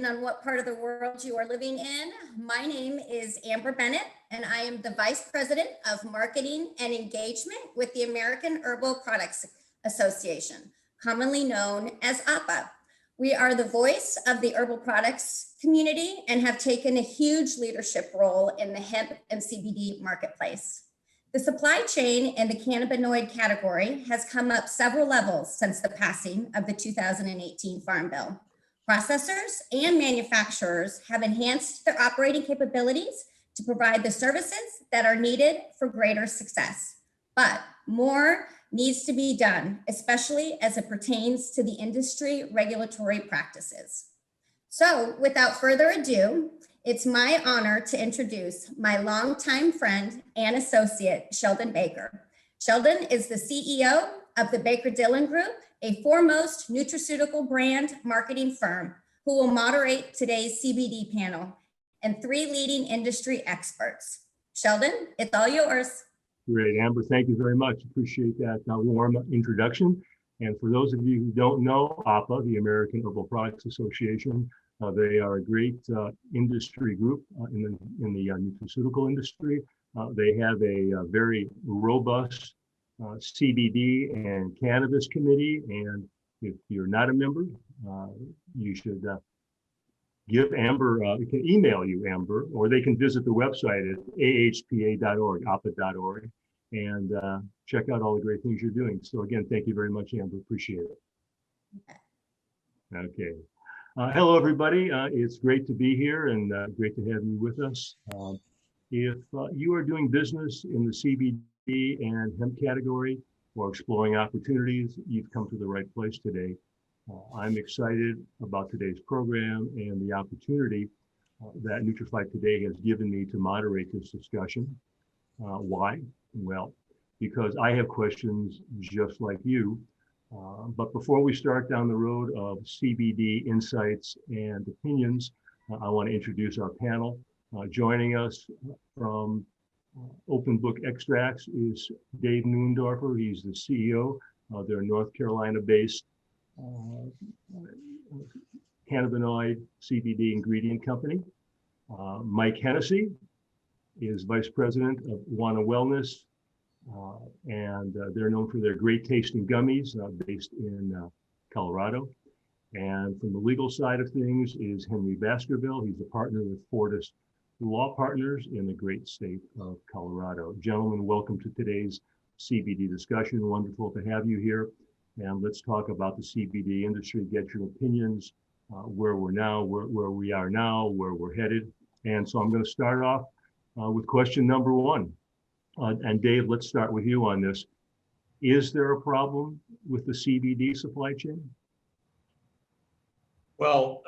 on what part of the world you are living in. My name is Amber Bennett, and I am the Vice President of Marketing and Engagement with the American Herbal Products Association, commonly known as APA. We are the voice of the herbal products community and have taken a huge leadership role in the hemp and CBD marketplace. The supply chain in the cannabinoid category has come up several levels since the passing of the 2018 Farm Bill. Processors and manufacturers have enhanced their operating capabilities to provide the services that are needed for greater success. But more needs to be done, especially as it pertains to the industry regulatory practices. So without further ado, it's my honor to introduce my longtime friend and associate, Sheldon Baker. Sheldon is the CEO of the Baker Dillon Group, a foremost nutraceutical brand marketing firm who will moderate today's CBD panel and 3 leading industry experts. Sheldon, it's all yours. Great, Amber, thank you very much. Appreciate that warm introduction. And for those of you who don't know APA, the American Herbal Products Association, they are a great industry group in the nutraceutical industry. They have a very robust CBD and cannabis committee, and if you're not a member, you should give Amber, you can email you, Amber, or they can visit the website at ahpa.org, apa.org, and check out all the great things you're doing. So again, thank you very much, Amber. Appreciate it. Okay. Hello, everybody. It's great to be here and great to have you with us. If you are doing business in the CBD and hemp category or exploring opportunities, you've come to the right place today. I'm excited about today's program and the opportunity that NutriFight Today has given me to moderate this discussion. Why? Well, because I have questions just like you. But before we start down the road of CBD insights and opinions, I want to introduce our panel. Joining us from Open Book Extracts is Dave Neundorfer. He's the CEO of their North Carolina-based cannabinoid CBD ingredient company. Mike Hennesy is Vice President of Wana Wellness, and they're known for their great tasting gummies based in Colorado. And from the legal side of things is Henry Baskerville. He's a partner with Fortis Law Partners in the great state of Colorado. Gentlemen, welcome to today's CBD discussion. Wonderful to have you here. And let's talk about the CBD industry, get your opinions, where we're now, where we are now, where we're headed. And so I'm going to start off with question number 1. And Dave, let's start with you on this. Is there a problem with the CBD supply chain? Well,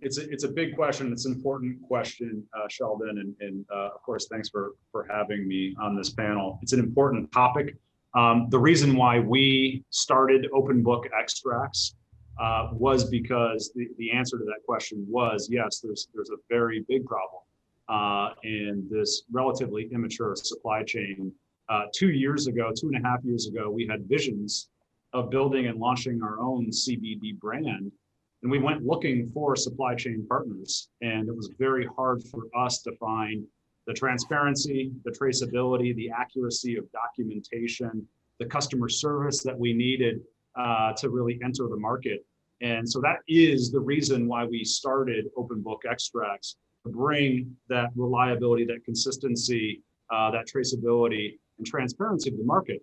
it's a big question. It's an important question, Sheldon, and of course, thanks for having me on this panel. It's an important topic. The reason why we started Open Book Extracts was because the answer to that question was yes. There's a very big problem in this relatively immature supply chain. 2 years ago, 2.5 years ago, we had visions of building and launching our own CBD brand. And we went looking for supply chain partners. And it was very hard for us to find the transparency, the traceability, the accuracy of documentation, the customer service that we needed to really enter the market. And so that is the reason why we started Open Book Extracts, to bring that reliability, that consistency, that traceability and transparency to the market.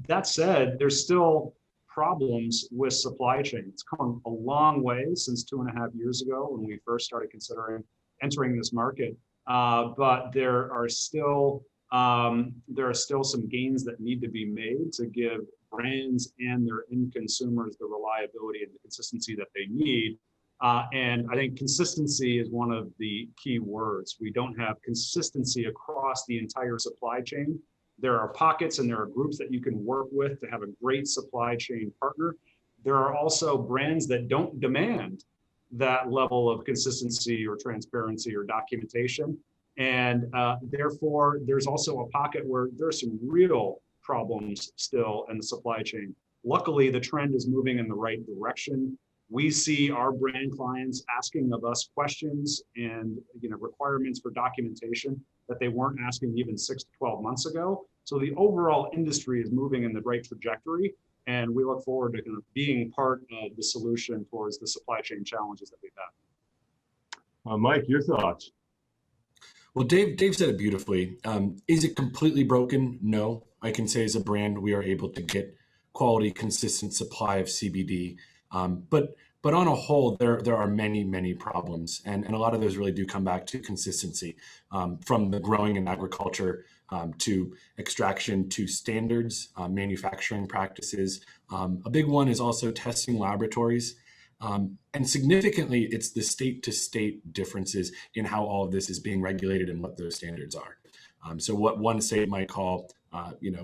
That said, there's still problems with supply chain. It's come a long way since 2.5 years ago when we first started considering entering this market. But there are still some gains that need to be made to give brands and their end consumers the reliability and the consistency that they need. And I think consistency is one of the key words. We don't have consistency across the entire supply chain. There are pockets and there are groups that you can work with to have a great supply chain partner. There are also brands that don't demand that level of consistency or transparency or documentation. And therefore, there's also a pocket where there's some real problems still in the supply chain. Luckily, the trend is moving in the right direction. We see our brand clients asking of us questions and requirements for documentation that they weren't asking even 6 to 12 months ago. So the overall industry is moving in the right trajectory, and we look forward to kind of being part of the solution towards the supply chain challenges that we've had. Mike, your thoughts? Well, Dave said it beautifully. Is it completely broken? No. I can say as a brand, we are able to get quality, consistent supply of CBD. But on a whole, there are many problems, and a lot of those really do come back to consistency, from the growing and agriculture to extraction to standards, manufacturing practices. A big one is also testing laboratories. And significantly, it's the state to state differences in how all of this is being regulated and what those standards are. So what one state might call,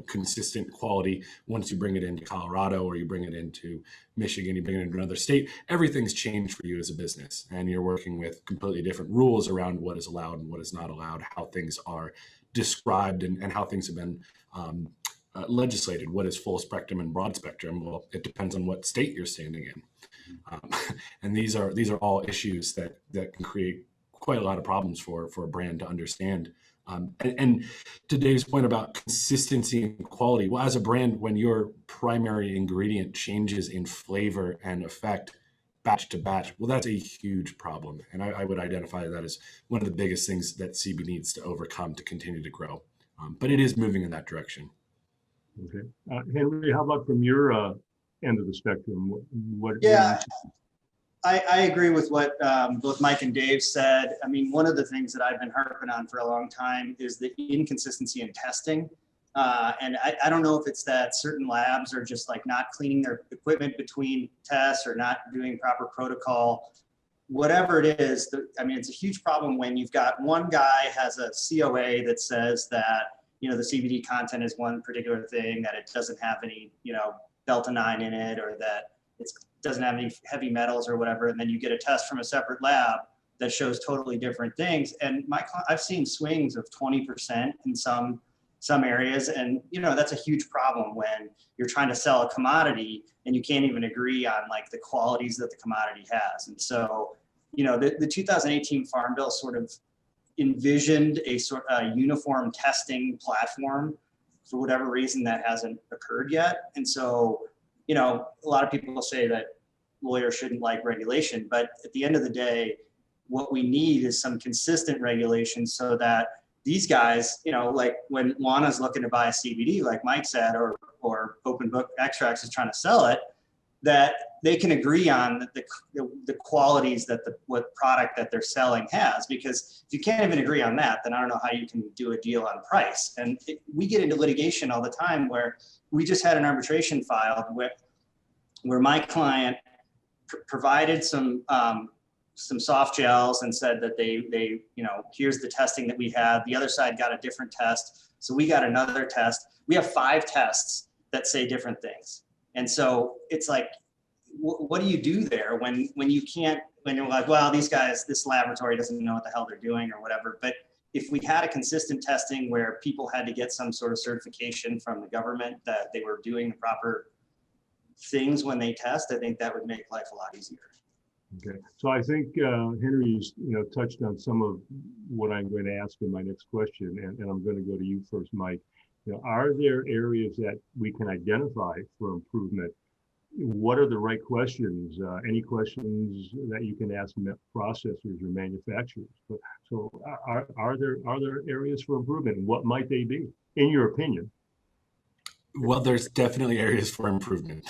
consistent quality, once you bring it into Colorado or you bring it into Michigan, you bring it into another state, everything's changed for you as a business. And you're working with completely different rules around what is allowed and what is not allowed, how things are described and how things have been legislated. What is full spectrum and broad spectrum? Well, it depends on what state you're standing in. And these are all issues that can create quite a lot of problems for a brand to understand. And to Dave's point about consistency and quality, well, as a brand, when your primary ingredient changes in flavor and effect batch to batch, well, that's a huge problem. And I would identify that as one of the biggest things that CB needs to overcome to continue to grow. But it is moving in that direction. Okay. Henry, how about from your end of the spectrum? Yeah, I agree with what both Mike and Dave said. I mean, one of the things that I've been harping on for a long time is the inconsistency in testing. And I don't know if it's that certain labs are just like not cleaning their equipment between tests or not doing proper protocol. Whatever it is, I mean, it's a huge problem when you've got one guy has a COA that says that, the CBD content is one particular thing, that it doesn't have any, Delta-9 in it, or that it doesn't have any heavy metals or whatever. And then you get a test from a separate lab that shows totally different things. And I've seen swings of 20% in some areas. And, that's a huge problem when you're trying to sell a commodity and you can't even agree on like the qualities that the commodity has. And so, the 2018 Farm Bill sort of envisioned a sort of uniform testing platform. For whatever reason, that hasn't occurred yet. And so, a lot of people say that lawyers shouldn't like regulation, but at the end of the day, what we need is some consistent regulation so that these guys, like when Wana's looking to buy a CBD, like Mike said, or Open Book Extracts is trying to sell it, that they can agree on the qualities that what product that they're selling has. Because if you can't even agree on that, then I don't know how you can do a deal on price. And we get into litigation all the time where we just had an arbitration filed where my client provided some soft gels and said that they here's the testing that we had. The other side got a different test. So we got another test. We have 5 tests that say different things. And so it's like, what do you do there when you're like, well, these guys, this laboratory doesn't know what the hell they're doing or whatever. But if we had a consistent testing where people had to get some sort of certification from the government that they were doing the proper things when they test, I think that would make life a lot easier. Okay, so I think Henry's touched on some of what I'm going to ask in my next question, and I'm going to go to you first, Mike. Are there areas that we can identify for improvement? What are the right questions? Any questions that you can ask processors or manufacturers? So are there areas for improvement, and what might they be, in your opinion? Well, there's definitely areas for improvement.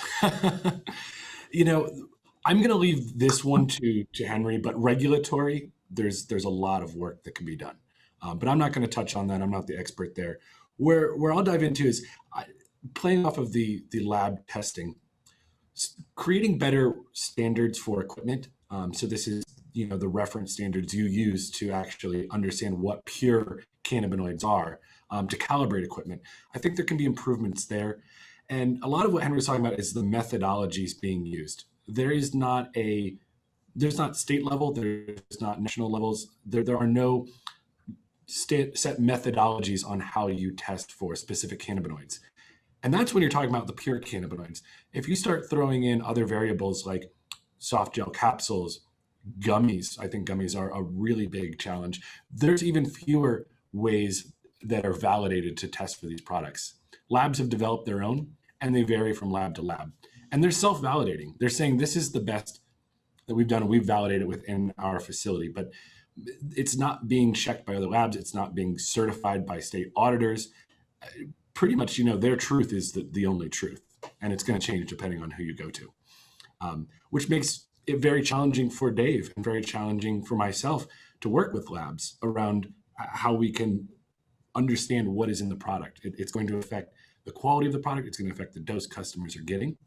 I'm going to leave this one to Henry, but regulatory, there's a lot of work that can be done. But I'm not going to touch on that. I'm not the expert there. Where I'll dive into is playing off of the lab testing, creating better standards for equipment. So this is, the reference standards you use to actually understand what pure cannabinoids are, to calibrate equipment. I think there can be improvements there. And a lot of what Henry was talking about is the methodologies being used. There's not state level, there's not national levels. There are no set methodologies on how you test for specific cannabinoids. And that's when you're talking about the pure cannabinoids. If you start throwing in other variables like soft gel capsules, gummies. I think gummies are a really big challenge. There's even fewer ways that are validated to test for these products. Labs have developed their own, and they vary from lab to lab. And they're self-validating. They're saying this is the best that we've done, and we've validated within our facility. But it's not being checked by other labs. It's not being certified by state auditors. Pretty much, their truth is the only truth. And it's going to change depending on who you go to, which makes it very challenging for Dave and very challenging for myself to work with labs around how we can understand what is in the product. It's going to affect the quality of the product. It's going to affect the dose customers are getting.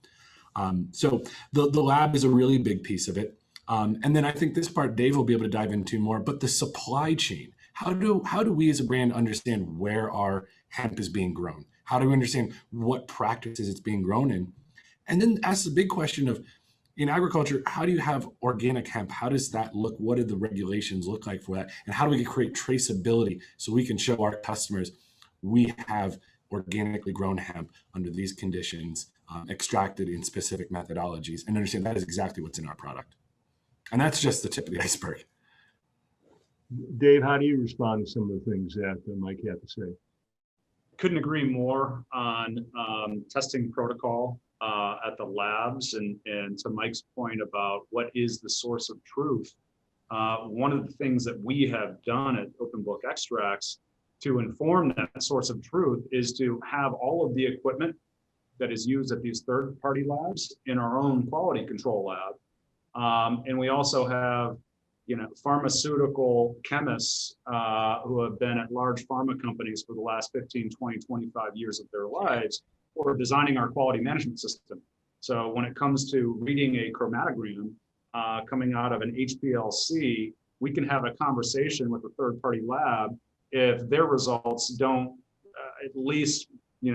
So the lab is a really big piece of it. And then I think this part Dave will be able to dive into more, but the supply chain. How do we as a brand understand where our hemp is being grown? How do we understand what practices it's being grown in? And then ask the big question of, in agriculture, how do you have organic hemp? How does that look? What do the regulations look like for that? And how do we create traceability so we can show our customers we have organically grown hemp under these conditions, extracted in specific methodologies, and understand that is exactly what's in our product. And that's just the tip of the iceberg. Dave, how do you respond to some of the things that Mike had to say? Couldn't agree more on testing protocol at the labs, and to Mike's point about what is the source of truth. One of the things that we have done at Open Book Extracts to inform that source of truth is to have all of the equipment that is used at these third-party labs in our own quality control lab. And we also have pharmaceutical chemists who have been at large pharma companies for the last 15, 20, 25 years of their lives, or designing our quality management system. So when it comes to reading a chromatogram coming out of an HPLC, we can have a conversation with a third-party lab if their results don't at least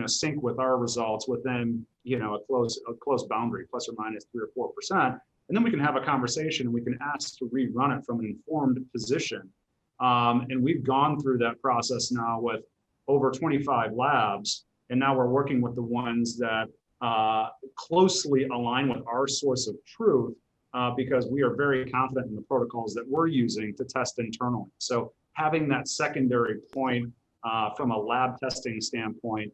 sync with our results within a close boundary, plus or minus 3 or 4%. And then we can have a conversation and we can ask to rerun it from an informed position. And we've gone through that process now with over 25 labs. And now we're working with the ones that closely align with our source of truth because we are very confident in the protocols that we're using to test internally. So having that secondary point from a lab testing standpoint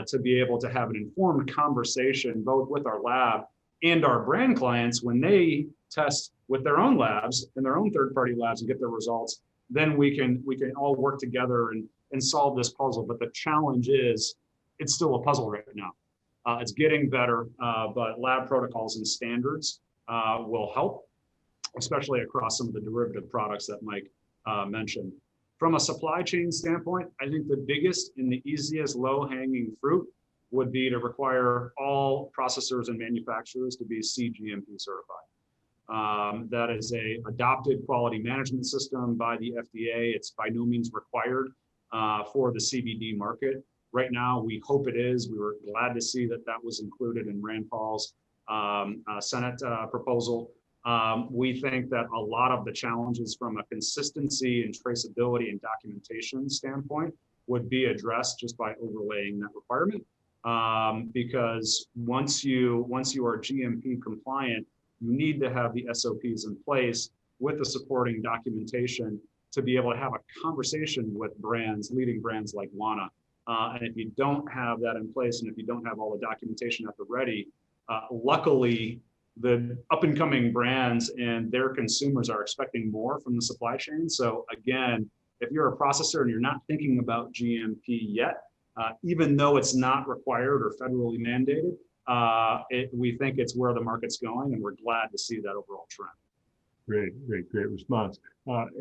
to be able to have an informed conversation both with our lab and our brand clients when they test with their own labs and their own third-party labs and get their results, then we can all work together and solve this puzzle. But the challenge is it's still a puzzle right now. It's getting better, but lab protocols and standards will help, especially across some of the derivative products that Mike mentioned. From a supply chain standpoint, I think the biggest and the easiest low-hanging fruit would be to require all processors and manufacturers to be CGMP certified. That is a adopted quality management system by the FDA. It's by no means required for the CBD market. Right now, we hope it is. We were glad to see that was included in Rand Paul's Senate proposal. We think that a lot of the challenges from a consistency and traceability and documentation standpoint would be addressed just by overlaying that requirement. Because once you are GMP compliant, you need to have the SOPs in place with the supporting documentation to be able to have a conversation with brands, leading brands like Wana. And if you don't have that in place, and if you don't have all the documentation at the ready, luckily the up and coming brands and their consumers are expecting more from the supply chain. So again, if you're a processor and you're not thinking about GMP yet, even though it's not required or federally mandated, we think it's where the market's going, and we're glad to see that overall trend. Great response.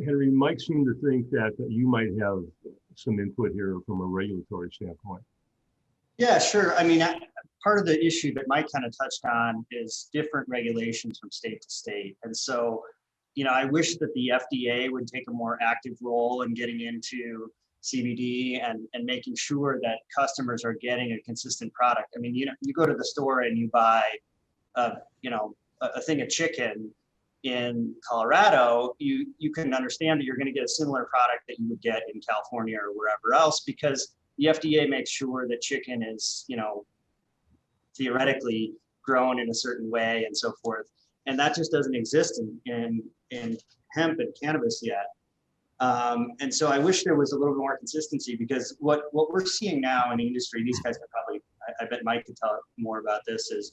Henry, Mike seemed to think that you might have some input here from a regulatory standpoint. Yeah, sure. I mean, part of the issue that Mike kind of touched on is different regulations from state to state. And so, I wish that the FDA would take a more active role in getting into CBD and making sure that customers are getting a consistent product. I mean, you go to the store and you buy, a thing of chicken in Colorado, you can understand that you're going to get a similar product that you would get in California or wherever else, because the FDA makes sure that chicken is, theoretically grown in a certain way and so forth. And that just doesn't exist in hemp and cannabis yet. And so I wish there was a little more consistency, because what we're seeing now in the industry, these guys could probably, I bet Mike could tell more about this, is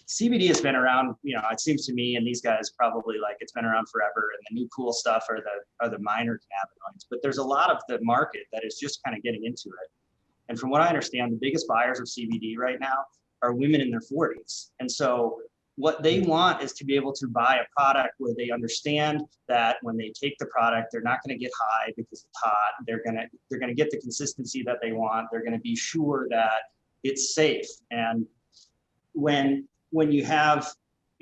CBD has been around, it seems to me, and these guys probably, like, it's been around forever, and the new cool stuff are the minor cannabinoids. But there's a lot of the market that is just kind of getting into it. And from what I understand, the biggest buyers of CBD right now are women in their 40s. And so what they want is to be able to buy a product where they understand that when they take the product, they're not going to get high because it's hot. They're going to get the consistency that they want. They're going to be sure that it's safe. And when you have,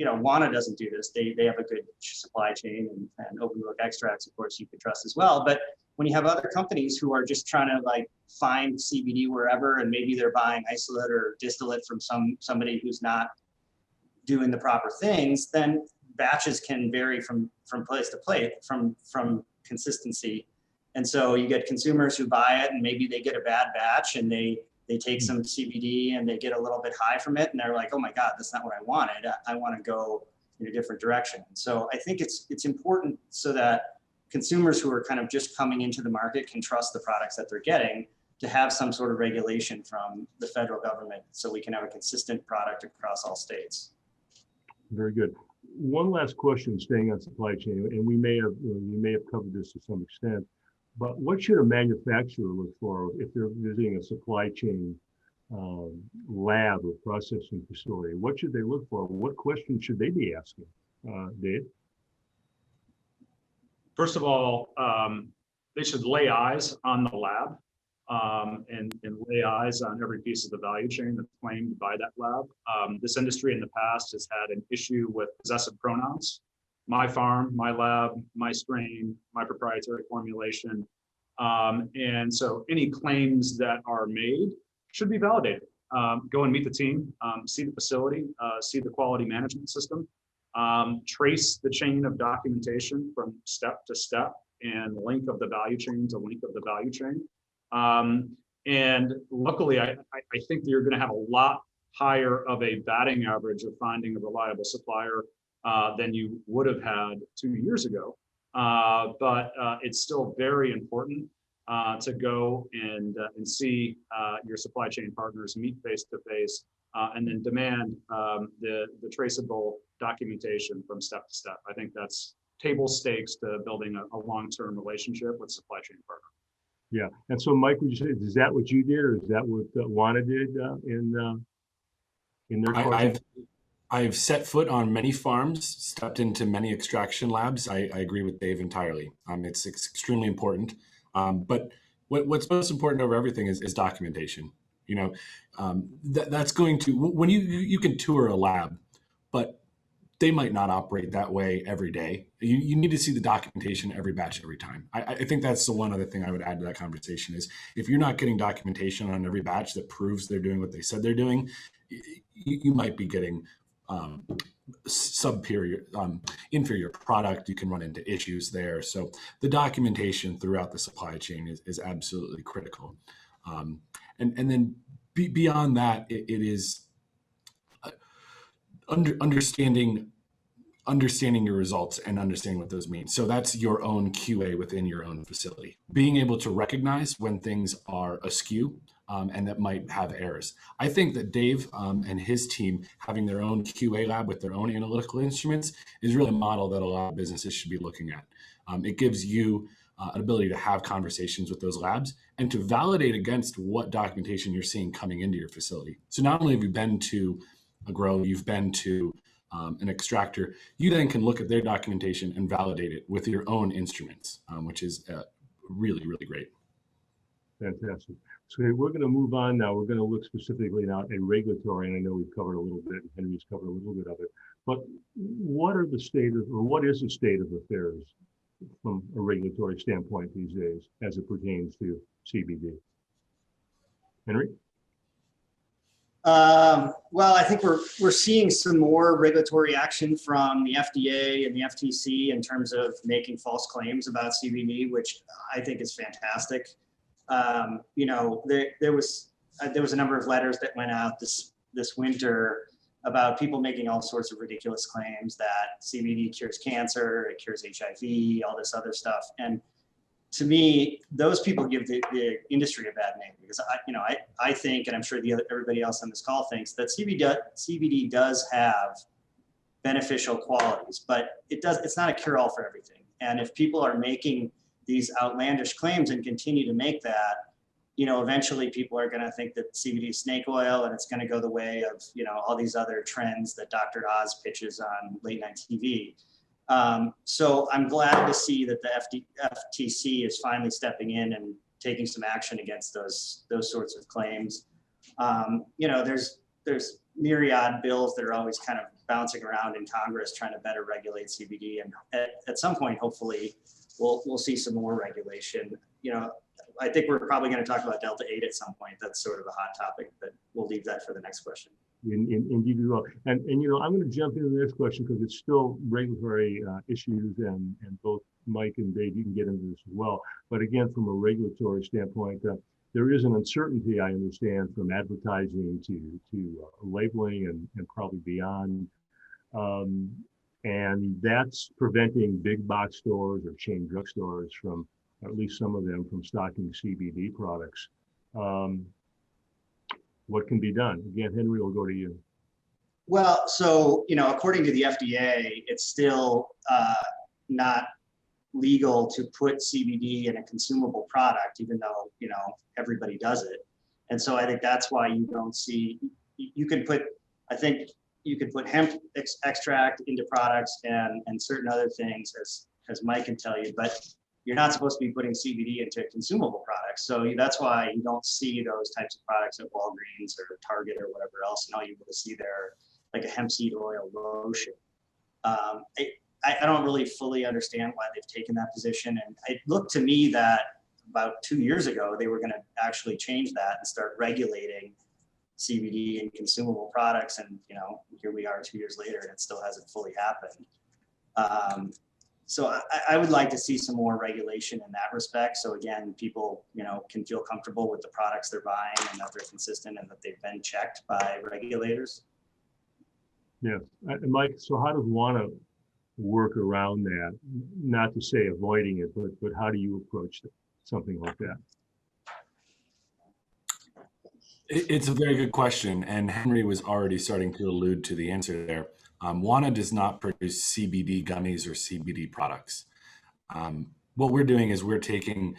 Wana doesn't do this. They have a good supply chain, and Open Book Extracts, of course, you can trust as well. But when you have other companies who are just trying to, like, find CBD wherever, and maybe they're buying isolate or distillate from somebody who's not doing the proper things, then batches can vary from place to place, from consistency. And so you get consumers who buy it, and maybe they get a bad batch, and they take some CBD and they get a little bit high from it, and they're like, oh my God, that's not what I wanted. I want to go in a different direction. So I think it's important so that consumers who are kind of just coming into the market can trust the products that they're getting, to have some sort of regulation from the federal government, so we can have a consistent product across all states. Very good. One last question, staying on supply chain, and you may have covered this to some extent, but what should a manufacturer look for if they're visiting a supply chain lab or processing facility? What should they look for? What questions should they be asking, Dave? First of all, they should lay eyes on the lab, and lay eyes on every piece of the value chain that's claimed by that lab. This industry in the past has had an issue with possessive pronouns: my farm, my lab, my strain, my proprietary formulation. And so any claims that are made should be validated. Go and meet the team, see the facility, see the quality management system, trace the chain of documentation from step to step, and link of the value chain to link of the value chain. And luckily, I think that you're going to have a lot higher of a batting average of finding a reliable supplier than you would have had 2 years ago. But it's still very important to go and see your supply chain partners, meet face to face, and then demand the traceable documentation from step to step. I think that's table stakes to building a long-term relationship with supply chain partner. Yeah, and so Mike, would you say, is that what you did, or is that what Wana did in their course? I've set foot on many farms, stepped into many extraction labs. I agree with Dave entirely. It's extremely important. But what's most important over everything is documentation. That's going to, when you can tour a lab, but they might not operate that way every day. You need to see the documentation every batch, every time. I think that's the one other thing I would add to that conversation is, if you're not getting documentation on every batch that proves they're doing what they said they're doing, you might be getting inferior product. You can run into issues there. So the documentation throughout the supply chain is absolutely critical. And then beyond that, it is understanding your results and understanding what those mean. So that's your own QA within your own facility. Being able to recognize when things are askew and that might have errors. I think that Dave and his team having their own QA lab with their own analytical instruments is really a model that a lot of businesses should be looking at. It gives you an ability to have conversations with those labs and to validate against what documentation you're seeing coming into your facility. So not only have you been to a grow, you've been to an extractor, you then can look at their documentation and validate it with your own instruments, which is really, really great. Fantastic. So we're going to move on now. We're going to look specifically now at regulatory, and I know we've covered a little bit, Henry's covered a little bit of it, but what is the state of affairs from a regulatory standpoint these days as it pertains to CBD? Henry? Well, I think we're seeing some more regulatory action from the FDA and the FTC in terms of making false claims about CBD, which I think is fantastic. There was a number of letters that went out this winter about people making all sorts of ridiculous claims that CBD cures cancer, it cures HIV, all this other stuff. And to me, those people give the industry a bad name, because I think, and I'm sure everybody else on this call thinks, that CBD does have beneficial qualities, but it's not a cure-all for everything. And if people are making these outlandish claims and continue to make that, eventually people are going to think that CBD is snake oil, and it's going to go the way of, all these other trends that Dr. Oz pitches on late night TV. So I'm glad to see that the FTC is finally stepping in and taking some action against those sorts of claims. There's myriad bills that are always kind of bouncing around in Congress trying to better regulate CBD, and at some point, hopefully, we'll see some more regulation. I think we're probably going to talk about Delta 8 at some point. That's sort of a hot topic, but we'll leave that for the next question. Indeed, we will. And I'm going to jump into the next question because it's still regulatory issues, and both Mike and Dave, you can get into this as well. But again, from a regulatory standpoint, there is an uncertainty, I understand, from advertising to labeling and probably beyond. And that's preventing big box stores or chain drugstores from, at least some of them, from stocking CBD products. What can be done? Again, Henry, we'll go to you. Well, so, according to the FDA, it's still not legal to put CBD in a consumable product, even though, everybody does it. And so I think that's why you don't see, you could put hemp extract into products and certain other things, as Mike can tell you, but you're not supposed to be putting CBD into consumable products. So that's why you don't see those types of products at Walgreens or Target or whatever else. And all you will see there, like a hemp seed oil lotion. I don't really fully understand why they've taken that position. And it looked to me that about 2 years ago, they were going to actually change that and start regulating CBD in consumable products. And, here we are 2 years later, and it still hasn't fully happened. So I would like to see some more regulation in that respect. So again, people, can feel comfortable with the products they're buying and that they're consistent and that they've been checked by regulators. Yeah, Mike, so how does Wana work around that? Not to say avoiding it, but how do you approach something like that? It's a very good question, and Henry was already starting to allude to the answer there. Wana does not produce CBD gummies or CBD products. What we're doing is we're taking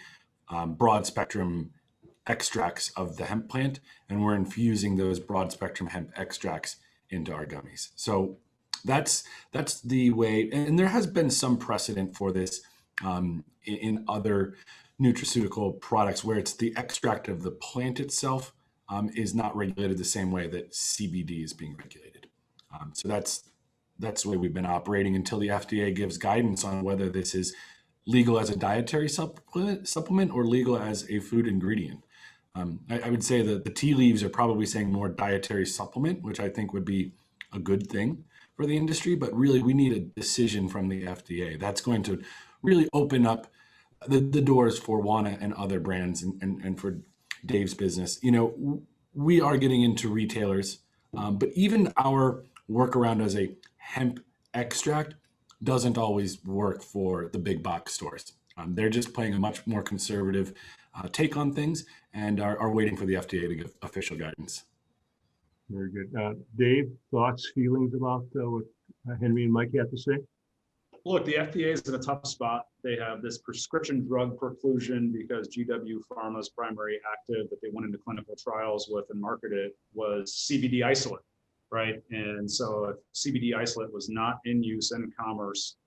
broad spectrum extracts of the hemp plant, and we're infusing those broad spectrum hemp extracts into our gummies. So that's the way, and there has been some precedent for this in other nutraceutical products where it's the extract of the plant itself is not regulated the same way that CBD is being regulated. So that's the way we've been operating until the FDA gives guidance on whether this is legal as a dietary supplement or legal as a food ingredient. I would say that the tea leaves are probably saying more dietary supplement, which I think would be a good thing for the industry, but really we need a decision from the FDA. That's going to really open up the doors for Wana and other brands and for Dave's business. We are getting into retailers, but even our workaround as a hemp extract doesn't always work for the big box stores. They're just playing a much more conservative take on things and are waiting for the FDA to give official guidance. Very good. Dave, thoughts, feelings about what Henry and Mike have to say? Look, the FDA is in a tough spot. They have this prescription drug preclusion because GW Pharma's primary active that they went into clinical trials with and marketed was CBD isolate, right? And so if CBD isolate was not in use in commerce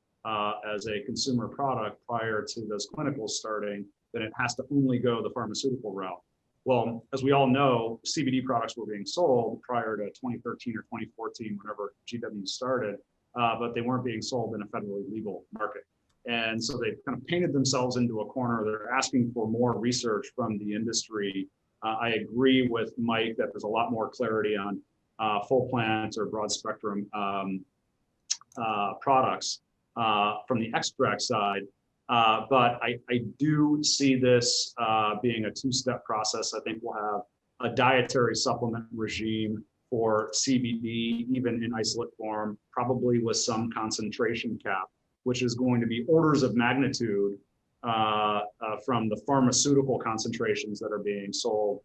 as a consumer product prior to those clinicals starting, then it has to only go the pharmaceutical route. Well, as we all know, CBD products were being sold prior to 2013 or 2014, whenever GW started, but they weren't being sold in a federally legal market. And so they kind of painted themselves into a corner. They're asking for more research from the industry. I agree with Mike that there's a lot more clarity on full plant or broad spectrum products from the extract side. But I do see this being a two-step process. I think we'll have a dietary supplement regime for CBD, even in isolate form, probably with some concentration cap, which is going to be orders of magnitude from the pharmaceutical concentrations that are being sold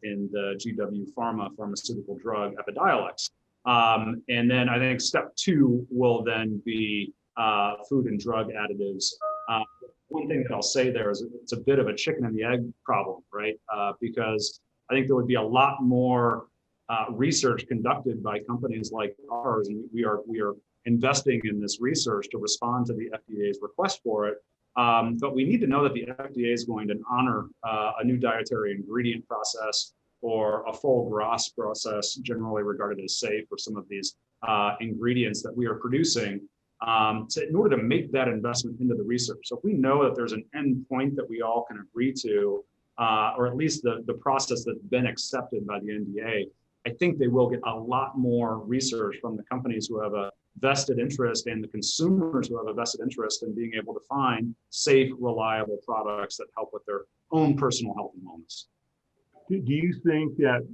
in the GW Pharma pharmaceutical drug Epidiolex. And then I think step 2 will then be food and drug additives. One thing that I'll say there is it's a bit of a chicken and the egg problem, right? Because I think there would be a lot more research conducted by companies like ours, and we are investing in this research to respond to the FDA's request for it. But we need to know that the FDA is going to honor a new dietary ingredient process or a full GRAS process, generally regarded as safe for some of these ingredients that we are producing, in order to make that investment into the research. So if we know that there's an end point that we all can agree to, or at least the process that's been accepted by the NDA, I think they will get a lot more research from the companies who have a vested interest and the consumers who have a vested interest in being able to find safe, reliable products that help with their own personal health and wellness. Do you think that,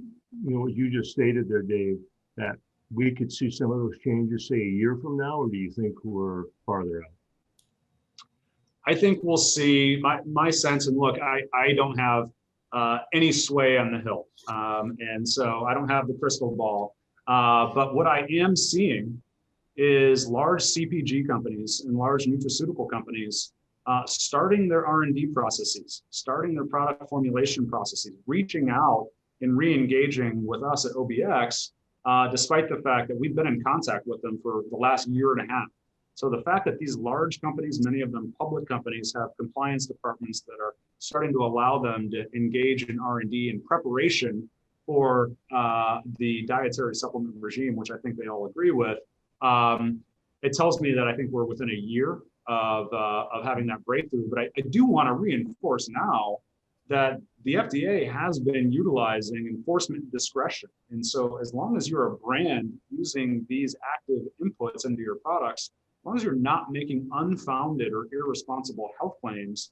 what you just stated there, Dave, that we could see some of those changes, say, a year from now, or do you think we're farther out? I think we'll see. My sense, and look, I don't have any sway on the hill, and so I don't have the crystal ball. But what I am seeing is large CPG companies and large nutraceutical companies starting their R&D processes, starting their product formulation processes, reaching out and re-engaging with us at OBX, despite the fact that we've been in contact with them for the last year and a half. So the fact that these large companies, many of them public companies, have compliance departments that are starting to allow them to engage in R&D in preparation for the dietary supplement regime, which I think they all agree with, it tells me that I think we're within a year of having that breakthrough. But I do want to reinforce now that the FDA has been utilizing enforcement discretion. And so as long as you're a brand using these active inputs into your products, as long as you're not making unfounded or irresponsible health claims,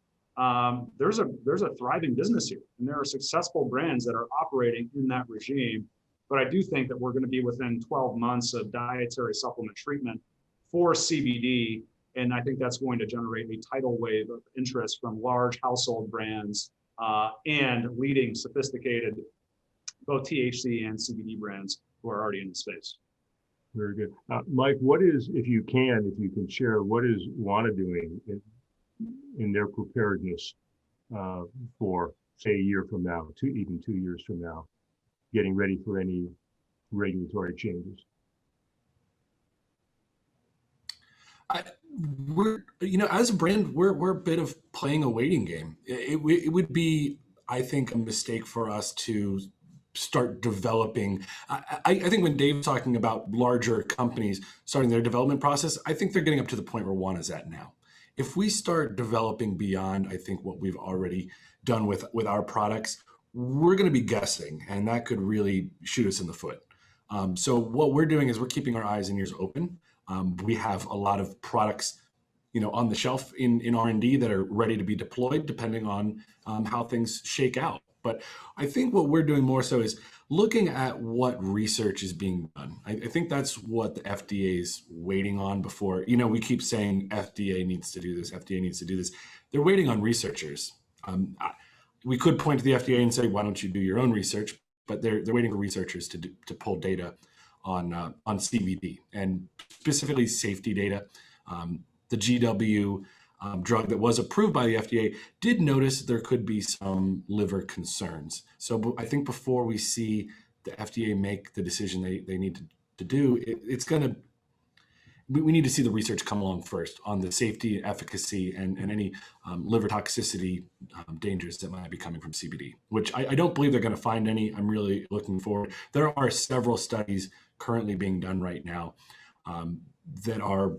there's a thriving business here. And there are successful brands that are operating in that regime. But I do think that we're going to be within 12 months of dietary supplement treatment for CBD. And I think that's going to generate a tidal wave of interest from large household brands and leading sophisticated both THC and CBD brands who are already in the space. Very good. Mike, if you can share, what is Wana doing in their preparedness for, say, a year from now, even 2 years from now, getting ready for any regulatory changes? We're, as a brand, we're a bit of playing a waiting game. It would be, I think, a mistake for us to start developing. I think when Dave's talking about larger companies starting their development process, I think they're getting up to the point where Wana's at now. If we start developing beyond, I think, what we've already done with our products, we're going to be guessing, and that could really shoot us in the foot. So what we're doing is we're keeping our eyes and ears open. We have a lot of products, on the shelf in R&D that are ready to be deployed, depending on how things shake out. But I think what we're doing more so is looking at what research is being done. I think that's what the FDA is waiting on before. We keep saying FDA needs to do this, FDA needs to do this. They're waiting on researchers. We could point to the FDA and say, why don't you do your own research? But they're waiting for researchers to pull data on CBD and specifically safety data. The GW drug that was approved by the FDA did notice there could be some liver concerns. So I think before we see the FDA make the decision they need to do, we need to see the research come along first on the safety, efficacy, and any liver toxicity dangers that might be coming from CBD, which I don't believe they're going to find any. I'm really looking forward. There are several studies currently being done right now that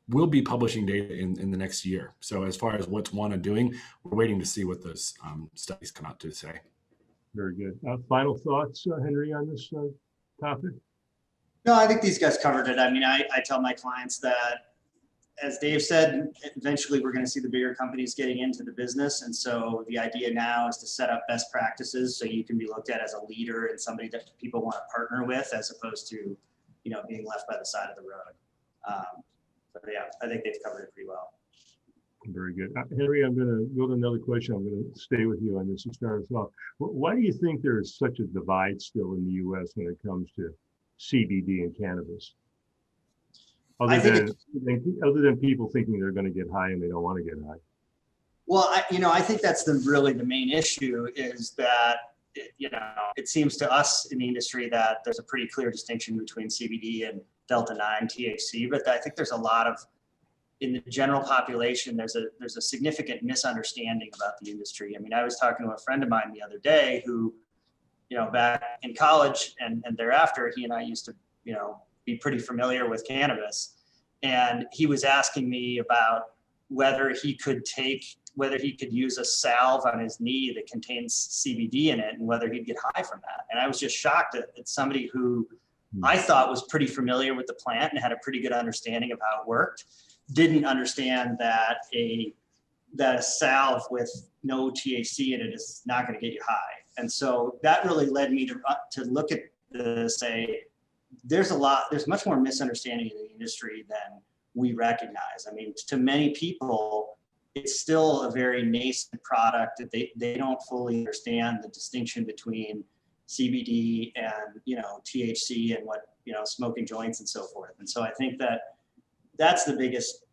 will be publishing data in the next year. So as far as what's Wana doing, we're waiting to see what those studies come out to say. Very good. Final thoughts, Henry, on this topic? No, I think these guys covered it. I mean, I tell my clients that as Dave said, eventually we're going to see the bigger companies getting into the business. And so the idea now is to set up best practices so you can be looked at as a leader and somebody that people want to partner with, as opposed to, being left by the side of the road. But yeah, I think they've covered it pretty well. Very good. Henry, I'm going to go to another question. I'm going to stay with you on this to start us off. Why do you think there is such a divide still in the U.S. when it comes to CBD and cannabis? Other than people thinking they're going to get high and they don't want to get high. Well, I think that's really the main issue is that, it seems to us in the industry that there's a pretty clear distinction between CBD and Delta-9 THC, but I think there's a lot of, in the general population, there's a significant misunderstanding about the industry. I mean, I was talking to a friend of mine the other day who, back in college and thereafter, he and I used to, be pretty familiar with cannabis. And he was asking me about whether he could use a salve on his knee that contains CBD in it and whether he'd get high from that. And I was just shocked at somebody who I thought was pretty familiar with the plant and had a pretty good understanding of how it worked, didn't understand that a salve with no THC in it is not going to get you high. And so that really led me to look at this, say, there's much more misunderstanding in the industry than we recognize. I mean, to many people, it's still a very nascent product that they don't fully understand the distinction between CBD and, THC and what, smoking joints and so forth. And so I think that's the biggest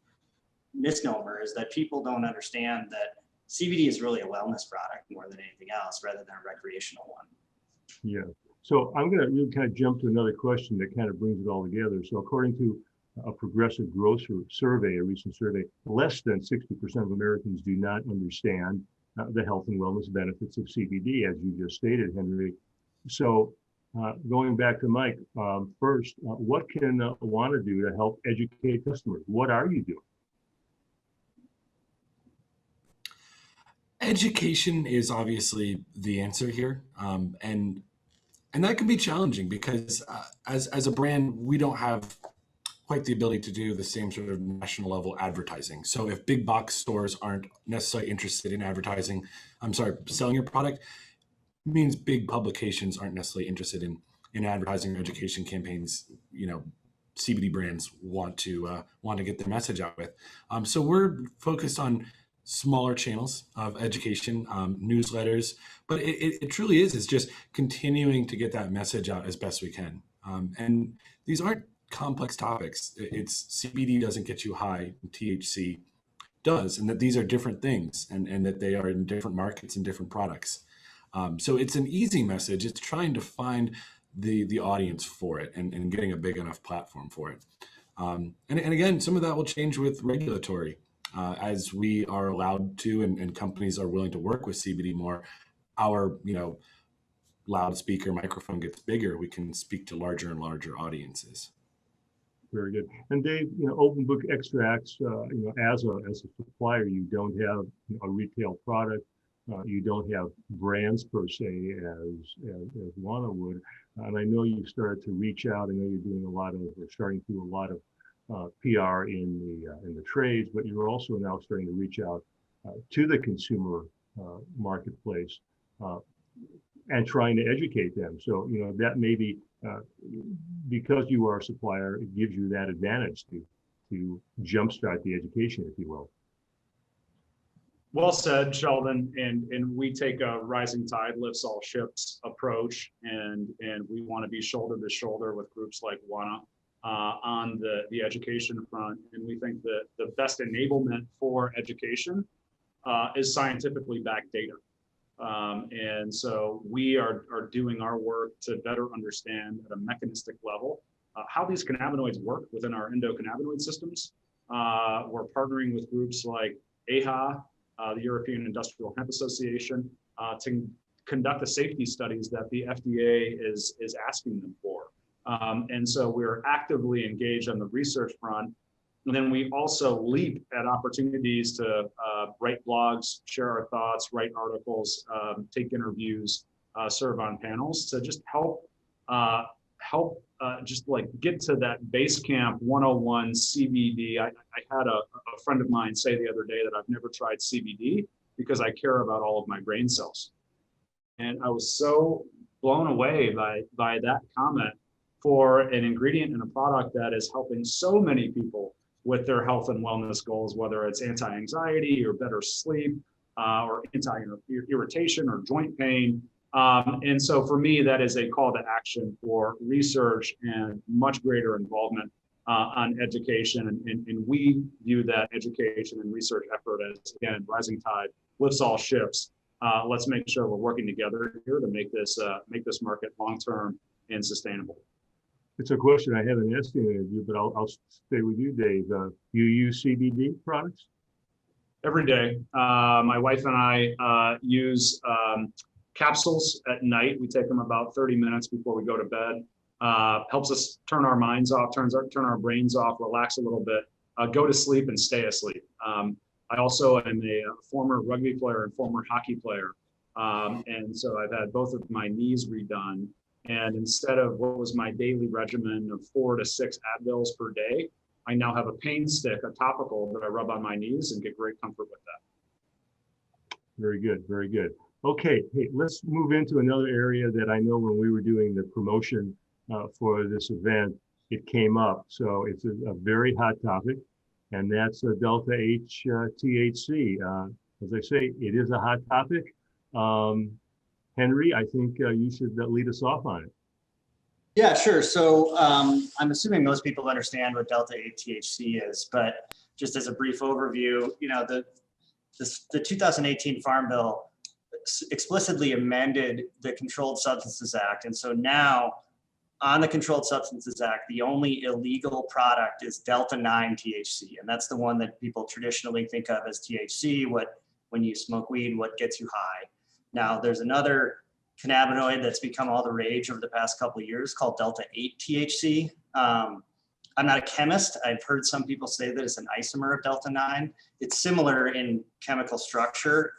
misnomer, is that people don't understand that CBD is really a wellness product more than anything else, rather than a recreational one. Yeah. So I'm going to kind of jump to another question that kind of brings it all together. So according to a Progressive Growth survey, a recent survey, less than 60% of Americans do not understand the health and wellness benefits of CBD, as you just stated, Henry. So going back to Mike, first, what can Wana do to help educate customers? What are you doing? Education is obviously the answer here, and that can be challenging because as a brand, we don't have quite the ability to do the same sort of national level advertising. So if big box stores aren't necessarily interested in selling your product, it means big publications aren't necessarily interested in advertising or education campaigns. CBD brands want to get their message out with. So we're focused on smaller channels of education, newsletters, but it truly is just continuing to get that message out as best we can. And these aren't complex topics. It's CBD doesn't get you high, THC does, and that these are different things and that they are in different markets and different products. So it's an easy message. It's trying to find the audience for it and getting a big enough platform for it. And again, some of that will change with regulatory. As we are allowed to and companies are willing to work with CBD more, our loudspeaker microphone gets bigger, we can speak to larger and larger audiences. Very good. And Dave, open book extracts, as a supplier, you don't have a retail product, you don't have brands per se as Wana would. And I know you've started to reach out. I know you're doing starting to do a lot of PR in the trades, but you're also now starting to reach out to the consumer marketplace and trying to educate them. So that may be because you are a supplier, it gives you that advantage to jumpstart the education, if you will. Well said, Sheldon. And we take a rising tide lifts all ships approach, and we want to be shoulder to shoulder with groups like Wana on the education front. And we think that the best enablement for education is scientifically backed data. And so we are doing our work to better understand at a mechanistic level how these cannabinoids work within our endocannabinoid systems. We're partnering with groups like AHA, the European Industrial Hemp Association, to conduct the safety studies that the FDA is asking them for. And so we're actively engaged on the research front. And then we also leap at opportunities to write blogs, share our thoughts, write articles, take interviews, serve on panels to just help help just like get to that base camp 101 CBD. I had a friend of mine say the other day that I've never tried CBD because I care about all of my brain cells. And I was so blown away by that comment for an ingredient in a product that is helping so many people with their health and wellness goals, whether it's anti-anxiety or better sleep or anti-irritation or joint pain. And so for me, that is a call to action for research and much greater involvement on education. And we view that education and research effort as, again, rising tide lifts all ships. Let's make sure we're working together here to make this market long-term and sustainable. It's a question I haven't asked any of you, but I'll stay with you, Dave. You use CBD products? Every day. My wife and I use capsules at night. We take them about 30 minutes before we go to bed. Helps us turn our minds off, turn our brains off, relax a little bit, go to sleep and stay asleep. I also am a former rugby player and former hockey player. And so I've had both of my knees redone. And instead of what was my daily regimen of 4 to 6 Advils per day, I now have a pain stick, a topical that I rub on my knees and get great comfort with that. Very good, very good. Okay, hey, let's move into another area that I know when we were doing the promotion for this event, it came up. So it's a very hot topic, and that's Delta 8 THC. As I say, it is a hot topic. Henry, I think you should lead us off on it. Yeah, sure. So I'm assuming most people understand what Delta 8 THC is, but just as a brief overview, you know, the 2018 Farm Bill explicitly amended the Controlled Substances Act. And so now on the Controlled Substances Act, the only illegal product is Delta 9 THC. And that's the one that people traditionally think of as THC, when you smoke weed, what gets you high. Now there's another cannabinoid that's become all the rage over the past couple of years called Delta 8 THC. I'm not a chemist. I've heard some people say that it's an isomer of Delta 9. It's similar in chemical structure,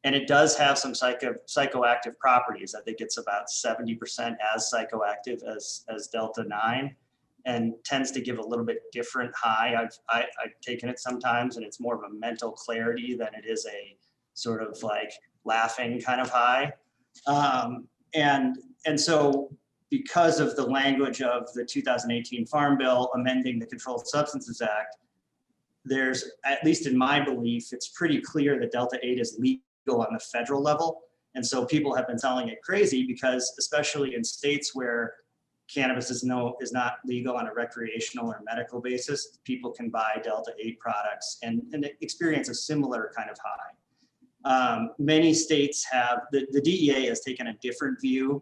and it does have some psychoactive properties. I think it's about 70% as psychoactive as Delta 9, and tends to give a little bit different high. I've taken it sometimes, and it's more of a mental clarity than it is a sort of like laughing kind of high. And so because of the language of the 2018 Farm Bill amending the Controlled Substances Act, there's, at least in my belief, it's pretty clear that Delta 8 is legal on the federal level. And so people have been selling it crazy because, especially in states where cannabis is not legal on a recreational or medical basis, people can buy Delta 8 products and experience a similar kind of high. Many states have, the DEA has taken a different view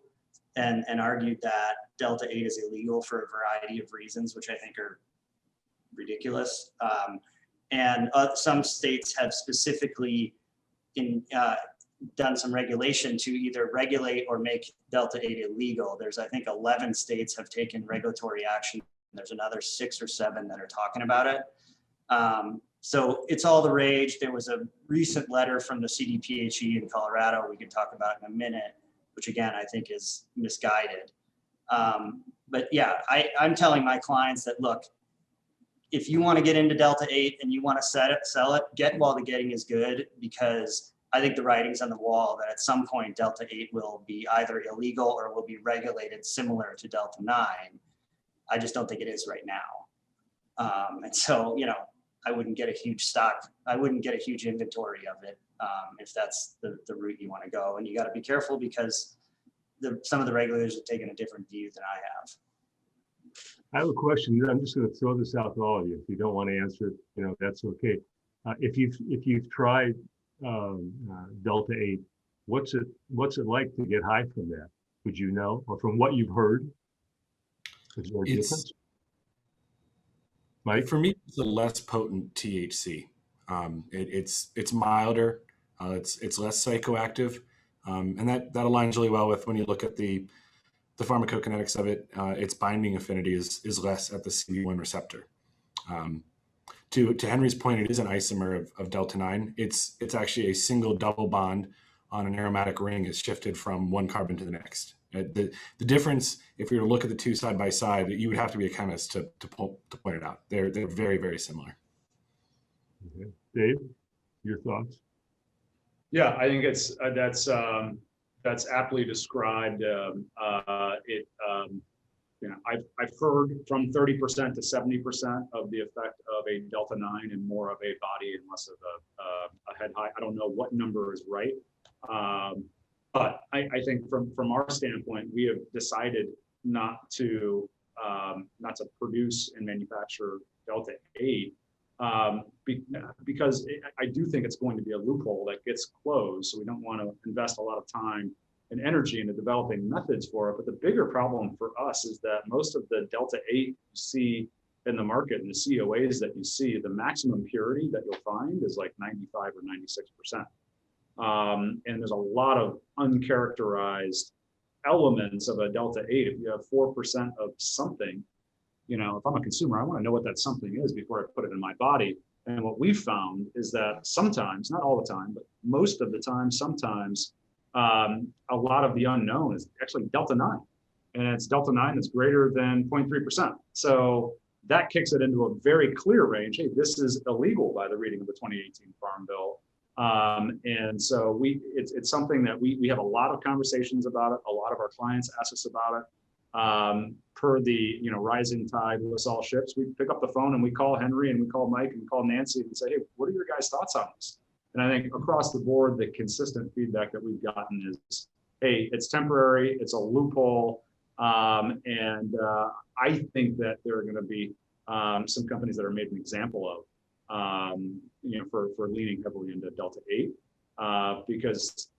and argued that Delta 8 is illegal for a variety of reasons, which I think are ridiculous. And some states have specifically done some regulation to either regulate or make Delta 8 illegal. There's, I think, 11 states have taken regulatory action. There's another 6 or 7 that are talking about it. So it's all the rage. There was a recent letter from the CDPHE in Colorado we can talk about in a minute, which again, I think is misguided. But yeah, I'm telling my clients that, look, if you want to get into Delta 8 and you want to sell it, get while the getting is good, because I think the writing's on the wall that at some point Delta 8 will be either illegal or will be regulated similar to Delta 9. I just don't think it is right now. And so, you know, I wouldn't get a huge stock. I wouldn't get a huge inventory of it if that's the route you want to go. And you got to be careful because some of the regulators have taken a different view than I have. I have a question. I'm just going to throw this out to all of you. If you don't want to answer it, you know, that's okay. If you've tried Delta 8, what's it like to get high from that? Would you know, or from what you've heard? Is there a difference? Mike? For me, it's a less potent THC. It's milder. It's less psychoactive, and that aligns really well with when you look at the pharmacokinetics of it. Its binding affinity is less at the CB1 receptor. To Henry's point, it is an isomer of Delta 9. It's actually a single double bond on an aromatic ring is shifted from one carbon to the next. The difference, if we were to look at the two side by side, you would have to be a chemist to point it out. They're very, very similar. Okay. Dave, your thoughts? Yeah, I think it's that's aptly described. I've heard from 30% to 70% of the effect of a delta 9 and more of a body and less of a head high. I don't know what number is right, but I think from our standpoint, we have decided not to produce and manufacture delta 8. Because I do think it's going to be a loophole that gets closed. So we don't want to invest a lot of time and energy into developing methods for it. But the bigger problem for us is that most of the delta 8 you see in the market and the COAs that you see, the maximum purity that you'll find is like 95 or 96%. And there's a lot of uncharacterized elements of a delta 8. If you have 4% of something, you know, if I'm a consumer, I want to know what that something is before I put it in my body. And what we've found is that sometimes, not all the time, but most of the time, sometimes a lot of the unknown is actually delta 9. And it's delta 9 that's greater than 0.3%. So that kicks it into a very clear range. Hey, this is illegal by the reading of the 2018 Farm Bill. And so it's something that we have a lot of conversations about it. A lot of our clients ask us about it. Per the rising tide lifts all ships, we pick up the phone and we call Henry and we call Mike and we call Nancy and say, hey, what are your guys' thoughts on this? And I think across the board, the consistent feedback that we've gotten is, hey, it's temporary, it's a loophole, and I think that there are going to be some companies that are made an example of, for leaning heavily into delta 8, because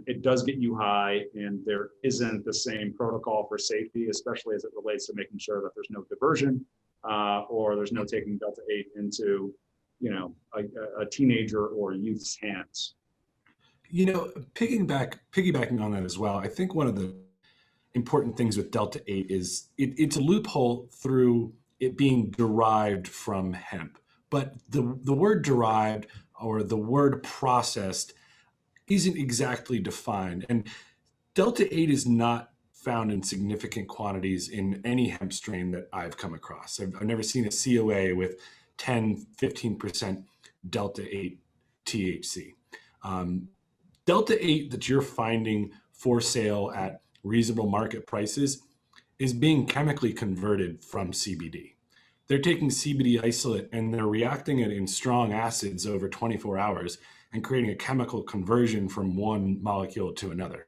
it does get you high, and there isn't the same protocol for safety, especially as it relates to making sure that there's no diversion or there's no taking delta 8 into, a teenager or youth's hands. Piggybacking on that as well, I think one of the important things with delta 8 is it's a loophole through it being derived from hemp, but the word derived or the word processed isn't exactly defined. And delta 8 is not found in significant quantities in any hemp strain that I've come across. I've never seen a COA with 10, 15% delta 8 THC. Delta 8 that you're finding for sale at reasonable market prices is being chemically converted from CBD. They're taking CBD isolate and they're reacting it in strong acids over 24 hours and creating a chemical conversion from one molecule to another.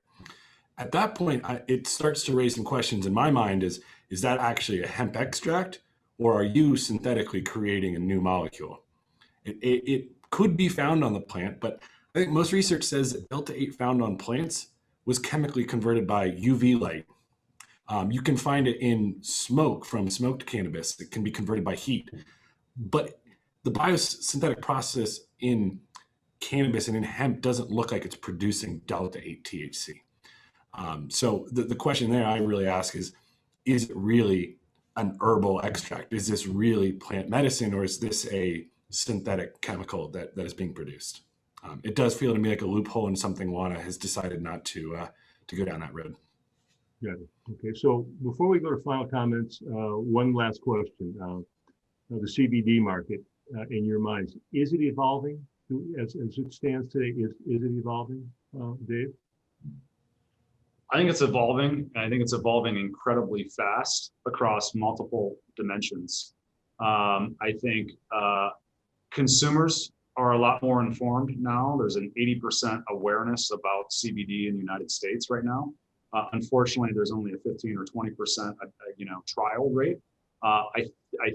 At that point, it starts to raise some questions in my mind is that actually a hemp extract, or are you synthetically creating a new molecule? It could be found on the plant, but I think most research says that delta 8 found on plants was chemically converted by UV light. You can find it in smoke from smoked cannabis. It can be converted by heat. But the biosynthetic process in cannabis and in hemp doesn't look like it's producing delta 8 THC. So the question there I really ask is it really an herbal extract? Is this really plant medicine, or is this a synthetic chemical that is being produced? It does feel to me like a loophole and something Wana has decided not to go down that road. Yeah. Okay. So before we go to final comments, one last question. The CBD market, in your minds, is it evolving as it stands today? Is it evolving, Dave? I think it's evolving. I think it's evolving incredibly fast across multiple dimensions. I think consumers are a lot more informed now. There's an 80% awareness about CBD in the United States right now. Unfortunately, there's only a 15 or 20% trial rate. I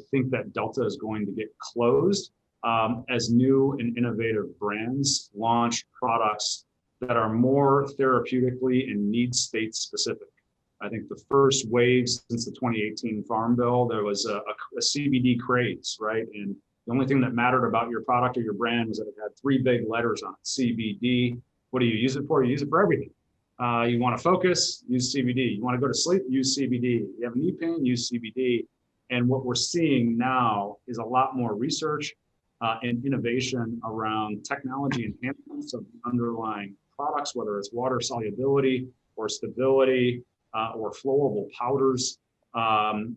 think that Delta is going to get closed as new and innovative brands launch products that are more therapeutically and need state specific. I think the first wave since the 2018 Farm Bill, there was a CBD craze, right? And the only thing that mattered about your product or your brand was that it had 3 big letters on it, CBD. What do you use it for? You use it for everything. You want to focus, use CBD. You want to go to sleep, use CBD. You have knee pain, use CBD. And what we're seeing now is a lot more research and innovation around technology enhancements of the underlying products, whether it's water solubility or stability or flowable powders.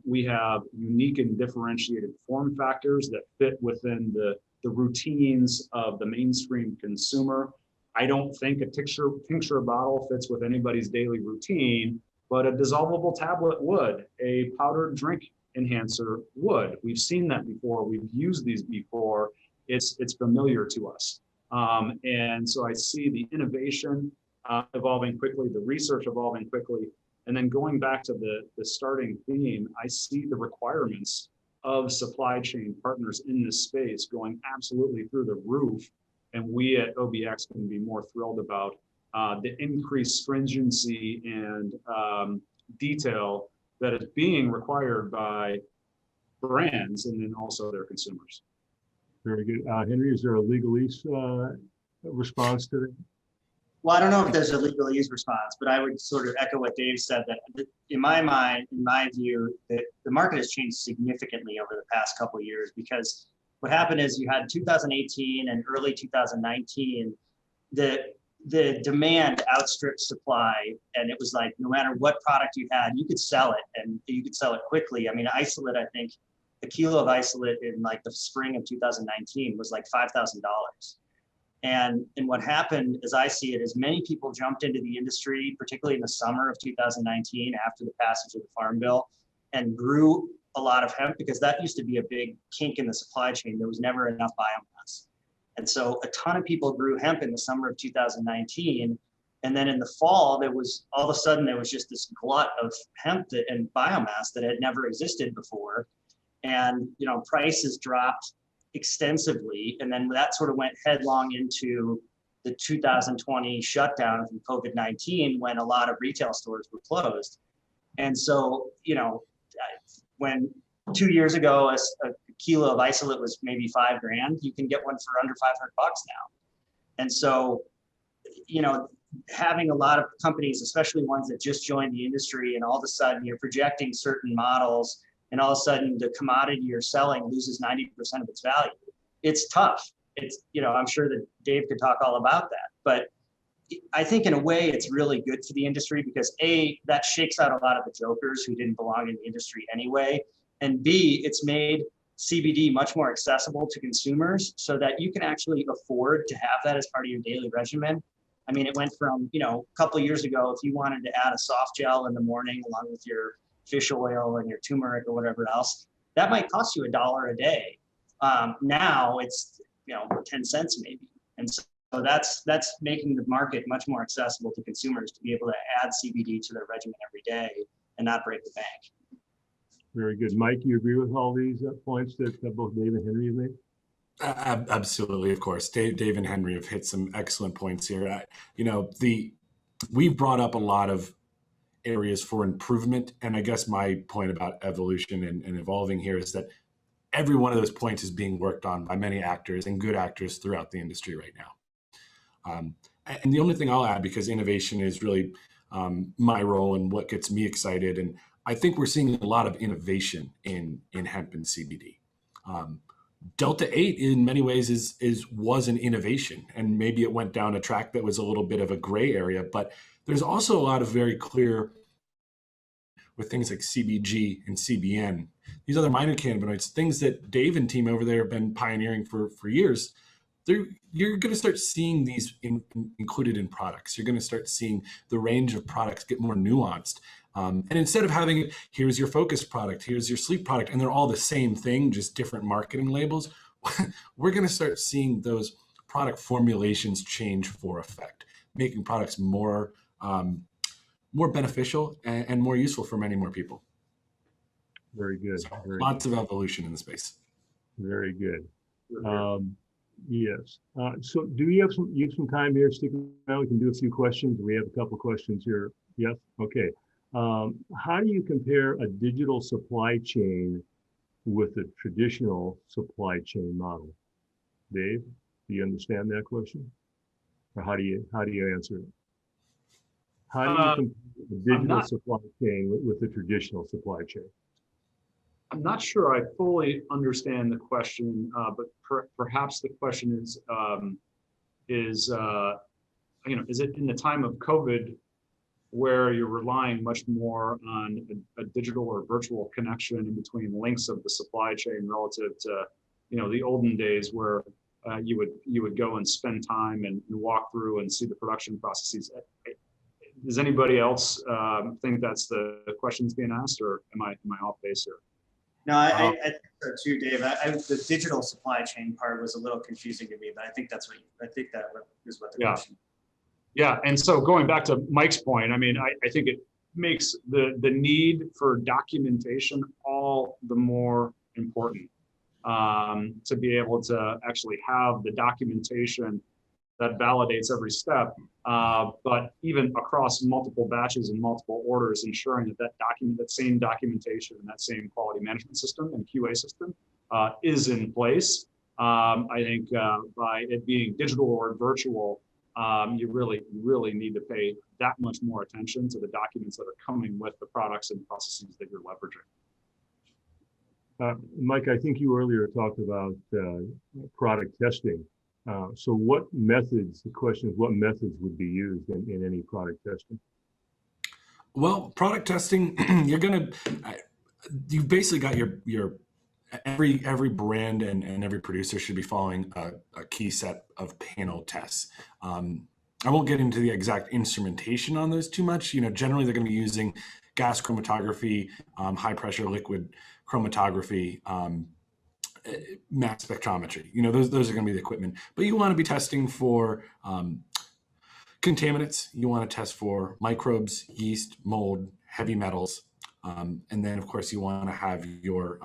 We have unique and differentiated form factors that fit within the routines of the mainstream consumer. I don't think a tincture bottle fits with anybody's daily routine, but a dissolvable tablet would, a powdered drink enhancer would. We've seen that before. We've used these before. It's familiar to us. And so I see the innovation evolving quickly, the research evolving quickly. And then going back to the starting theme, I see the requirements of supply chain partners in this space going absolutely through the roof. And we at OBX can be more thrilled about the increased stringency and detail that is being required by brands and then also their consumers. Very good. Henry, is there a legalese response to that? Well, I don't know if there's a legalese response, but I would sort of echo what Dave said, that in my mind, in my view, that the market has changed significantly over the past couple of years, because what happened is you had 2018 and early 2019, the demand outstripped supply, and it was like no matter what product you had, you could sell it, and you could sell it quickly. I mean, isolate, I think a kilo of isolate in like the spring of 2019 was like $5,000. And what happened, as I see it, is many people jumped into the industry, particularly in the summer of 2019 after the passage of the Farm Bill, and grew a lot of hemp, because that used to be a big kink in the supply chain. There was never enough biomass. And so a ton of people grew hemp in the summer of 2019. And then in the fall, there was all of a sudden, there was just this glut of hemp and biomass that had never existed before. And, you know, prices dropped extensively. And then that sort of went headlong into the 2020 shutdown from COVID-19, when a lot of retail stores were closed. And so, you know, when 2 years ago, a kilo of isolate was maybe $5,000, you can get one for under $500 now. And so, you know, having a lot of companies, especially ones that just joined the industry, and all of a sudden you're projecting certain models, and all of a sudden the commodity you're selling loses 90% of its value. It's tough. It's, you know, I'm sure that Dave could talk all about that, but I think in a way it's really good for the industry, because A, that shakes out a lot of the jokers who didn't belong in the industry anyway. And B, it's made CBD much more accessible to consumers, so that you can actually afford to have that as part of your daily regimen. I mean, it went from, you know, a couple of years ago, if you wanted to add a soft gel in the morning along with your fish oil and your turmeric or whatever else, that might cost you $1 a day. Now it's, you know, 10 cents maybe. And so that's making the market much more accessible to consumers to be able to add CBD to their regimen every day and not break the bank. Very good. Mike, you agree with all these points that both Dave and Henry have made? Absolutely, of course. Dave and Henry have hit some excellent points here. You know, we've brought up a lot of areas for improvement, and I guess my point about evolution and evolving here is that every one of those points is being worked on by many actors, and good actors throughout the industry right now. And the only thing I'll add, because innovation is really my role and what gets me excited, and I think we're seeing a lot of innovation in hemp and CBD. Delta 8 in many ways was an innovation, and maybe it went down a track that was a little bit of a gray area, but there's also a lot of very clear with things like CBG and CBN, these other minor cannabinoids, things that Dave and team over there have been pioneering for years. You're going to start seeing these included in products. You're going to start seeing the range of products get more nuanced. And instead of having, here's your focus product, here's your sleep product, and they're all the same thing, just different marketing labels, we're going to start seeing those product formulations change for effect, making products more beneficial and more useful for many more people. Very good. So lots of evolution in the space. Very good. Yes. So do you have some time here? Stick around. We can do a few questions. We have a couple questions here. Yes. Okay. How do you compare a digital supply chain with a traditional supply chain model? Dave, do you understand that question? Or how do you answer it? How do you compare the digital supply chain with the traditional supply chain? I'm not sure I fully understand the question, but perhaps the question is it in the time of COVID, where you're relying much more on a digital or virtual connection in between links of the supply chain relative to, the olden days where you would go and spend time and walk through and see the production processes. Does anybody else think that's the questions being asked, or am I off base here? No, I think so too, Dave. The digital supply chain part was a little confusing to me, but I think that is what the question. Yeah, and so going back to Mike's point, I mean, I think it makes the need for documentation all the more important, to be able to actually have the documentation that validates every step, but even across multiple batches and multiple orders, ensuring that same documentation and that same quality management system and QA system is in place. I think by it being digital or virtual, you really need to pay that much more attention to the documents that are coming with the products and processes that you're leveraging. Mike, I think you earlier talked about product testing. So the question is, what methods would be used in any product testing? Well, product testing, you've basically got your every brand and every producer should be following a key set of panel tests. I won't get into the exact instrumentation on those too much. Generally they're going to be using gas chromatography, high pressure liquid chromatography, mass spectrometry. Those are going to be the equipment. But you want to be testing for contaminants. You want to test for microbes, yeast, mold, heavy metals. And then, of course, you want to have your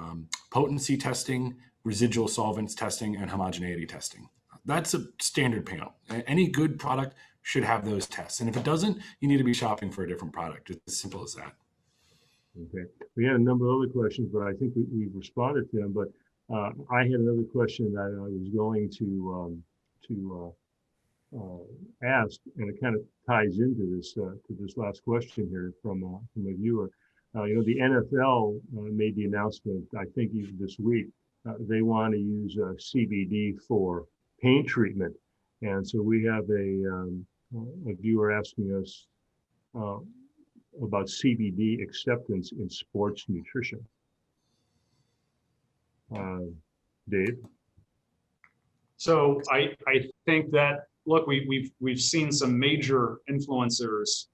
potency testing, residual solvents testing, and homogeneity testing. That's a standard panel. Any good product should have those tests. And if it doesn't, you need to be shopping for a different product. It's as simple as that. Okay. We had a number of other questions, but I think we've responded to them. But I had another question that I was going to ask, and it kind of ties into this last question here from a viewer. The NFL made the announcement, I think even this week, they want to use CBD for pain treatment. And so we have a viewer asking us about CBD acceptance in sports nutrition. Dave? So I think that, look, we've seen some major influencers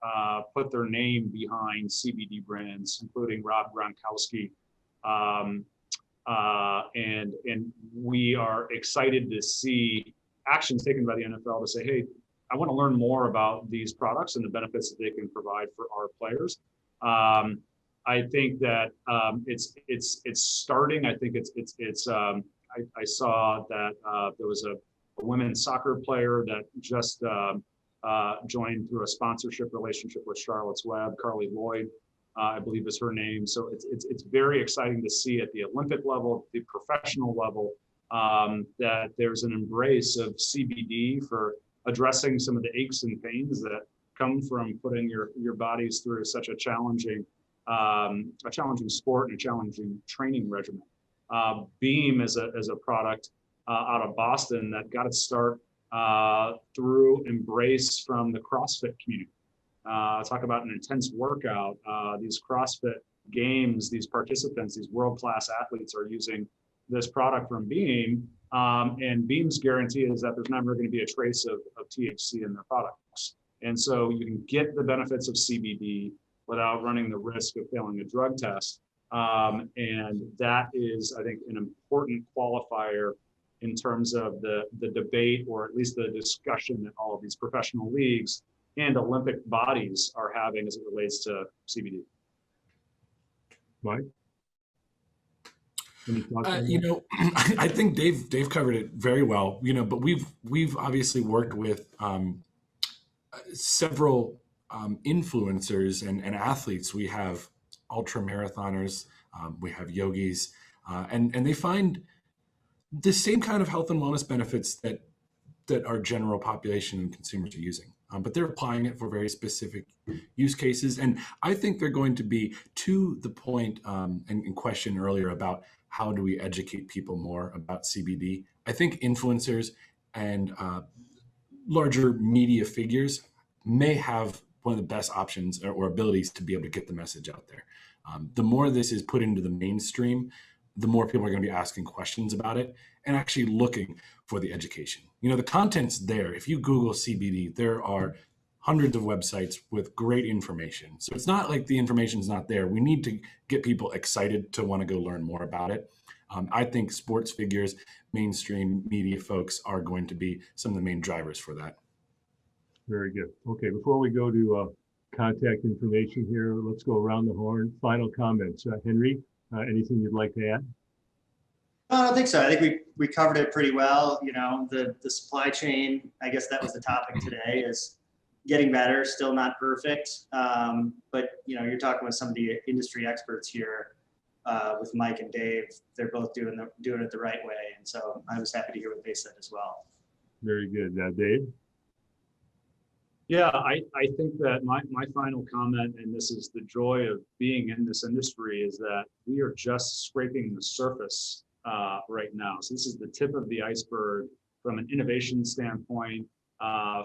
put their name behind CBD brands, including Rob Gronkowski, and we are excited to see actions taken by the NFL to say, hey, I want to learn more about these products and the benefits that they can provide for our players. I think that it's starting. I think I saw that there was a women's soccer player that just joined through a sponsorship relationship with Charlotte's Web. Carly Lloyd, I believe is her name. So it's very exciting to see at the Olympic level, the professional level, that there's an embrace of CBD for addressing some of the aches and pains that come from putting your bodies through such a challenging sport and a challenging training regimen. Beam is a product out of Boston that got its start through embrace from the CrossFit community. Talk about an intense workout. These CrossFit games, these participants, these world-class athletes are using this product from Beam, and Beam's guarantee is that there's never going to be a trace of THC in their products. And so you can get the benefits of CBD without running the risk of failing a drug test. And that is, I think, an important qualifier in terms of the debate, or at least the discussion that all of these professional leagues and Olympic bodies are having as it relates to CBD. Mike? I think Dave covered it very well, but we've obviously worked with several influencers and athletes. We have ultra marathoners, we have yogis, and they find the same kind of health and wellness benefits that our general population and consumers are using. But they're applying it for very specific use cases. And I think they're going to be, to the point and question earlier about how do we educate people more about CBD, I think influencers and larger media figures may have one of the best options or abilities to be able to get the message out there. The more this is put into the mainstream, the more people are going to be asking questions about it and actually looking for the education. You know, the content's there. If you Google CBD, there are hundreds of websites with great information. So it's not like the information's not there. We need to get people excited to want to go learn more about it. I think sports figures, mainstream media folks are going to be some of the main drivers for that. Very good. Okay, before we go to contact information here, let's go around the horn. Final comments. Henry, anything you'd like to add? I don't think so. I think we covered it pretty well. You know, the supply chain, I guess that was the topic today, is getting better, still not perfect. But, you know, you're talking with some of the industry experts here with Mike and Dave. They're both doing it the right way. And so I was happy to hear what they said as well. Very good. Dave? Yeah, I think that my final comment, and this is the joy of being in this industry, is that we are just scraping the surface right now. So this is the tip of the iceberg from an innovation standpoint,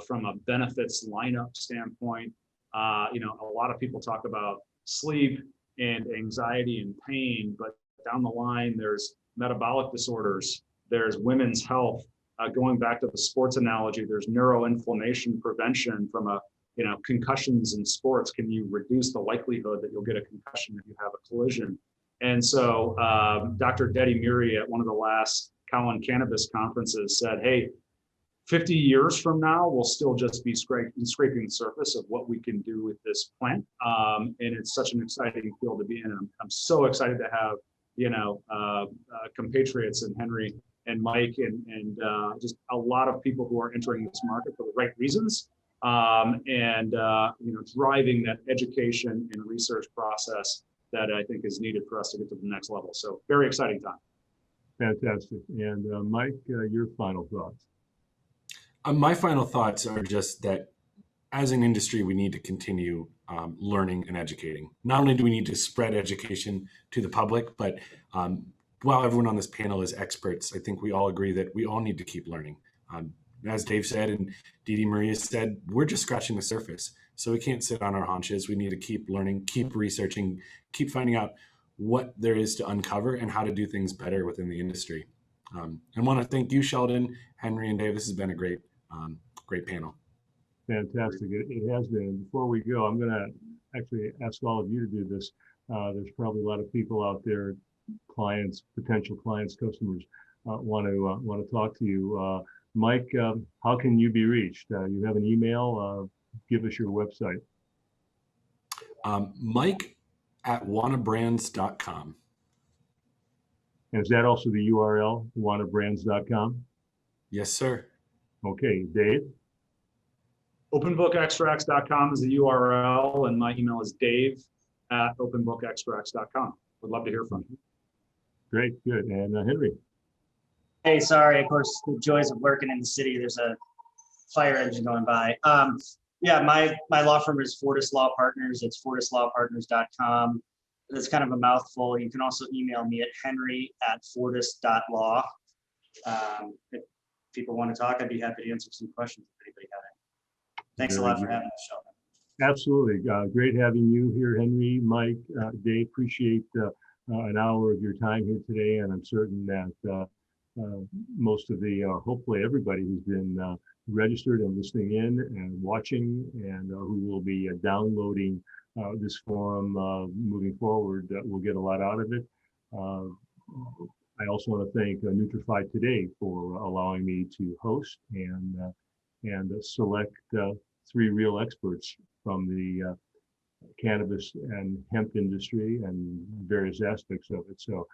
from a benefits lineup standpoint. You know, a lot of people talk about sleep and anxiety and pain, but down the line, there's metabolic disorders, there's women's health. Going back to the sports analogy, there's neuroinflammation prevention from concussions in sports. Can you reduce the likelihood that you'll get a concussion if you have a collision? And so Dr. Deddy Muri at one of the last Cowan Cannabis conferences said, hey, 50 years from now, we'll still just be scraping the surface of what we can do with this plant. And it's such an exciting field to be in. I'm so excited to have, compatriots and Henry and Mike and just a lot of people who are entering this market for the right reasons, driving that education and research process that I think is needed for us to get to the next level. So very exciting time. Fantastic. And Mike, your final thoughts? My final thoughts are just that as an industry, we need to continue learning and educating. Not only do we need to spread education to the public, but while everyone on this panel is experts, I think we all agree that we all need to keep learning. As Dave said, and Didi Maria said, we're just scratching the surface. So we can't sit on our haunches. We need to keep learning, keep researching, keep finding out what there is to uncover and how to do things better within the industry. I want to thank you, Sheldon, Henry, and Dave. This has been a great panel. Fantastic. It has been. Before we go, I'm going to actually ask all of you to do this. There's probably a lot of people out there, clients, potential clients, customers, want to talk to you. Mike, how can you be reached? You have an email. Give us your website. Mike at wanabrands.com. And is that also the URL, wanabrands.com? Yes, sir. Okay, Dave? Openbookextracts.com is the URL, and my email is dave@openbookextracts.com. Would love to hear from you. Great, good. And Henry? Hey, sorry, of course, the joys of working in the city, there's a fire engine going by. My law firm is Fortis Law Partners. It's fortislawpartners.com. That's kind of a mouthful. You can also email me at henry@fortis.law. If people want to talk, I'd be happy to answer some questions if anybody had any. Thanks a lot for having us, Sheldon. Absolutely. Great having you here, Henry, Mike, Dave. Appreciate an hour of your time here today. And I'm certain that most of the, hopefully everybody who's been registered and listening in and watching and who will be downloading this forum moving forward will get a lot out of it. I also want to thank Nutrify Today for allowing me to host and select 3 real experts from the cannabis and hemp industry and various aspects of it. So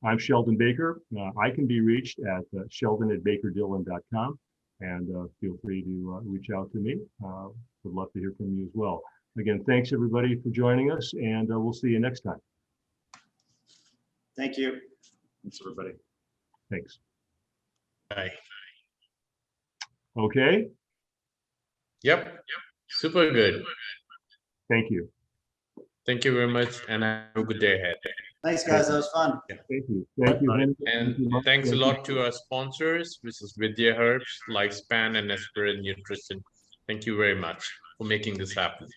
I'm Sheldon Baker. I can be reached at sheldon@bakerdillon.com, and feel free to reach out to me. Would love to hear from you as well. Again, thanks everybody for joining us, and we'll see you next time. Thank you. Thanks, everybody. Thanks. Bye. Okay, Yep. Super good. thank you. Thank you very much, and have a good day ahead. Thanks, guys. That was fun. Thank you. Thank you, Henry. And Thank you, Mike. thanks a Thank lot to our sponsors, which is Vidya Herbs, Lifespan, and Aspirin Nutrition. Thank you very much. for making this happen.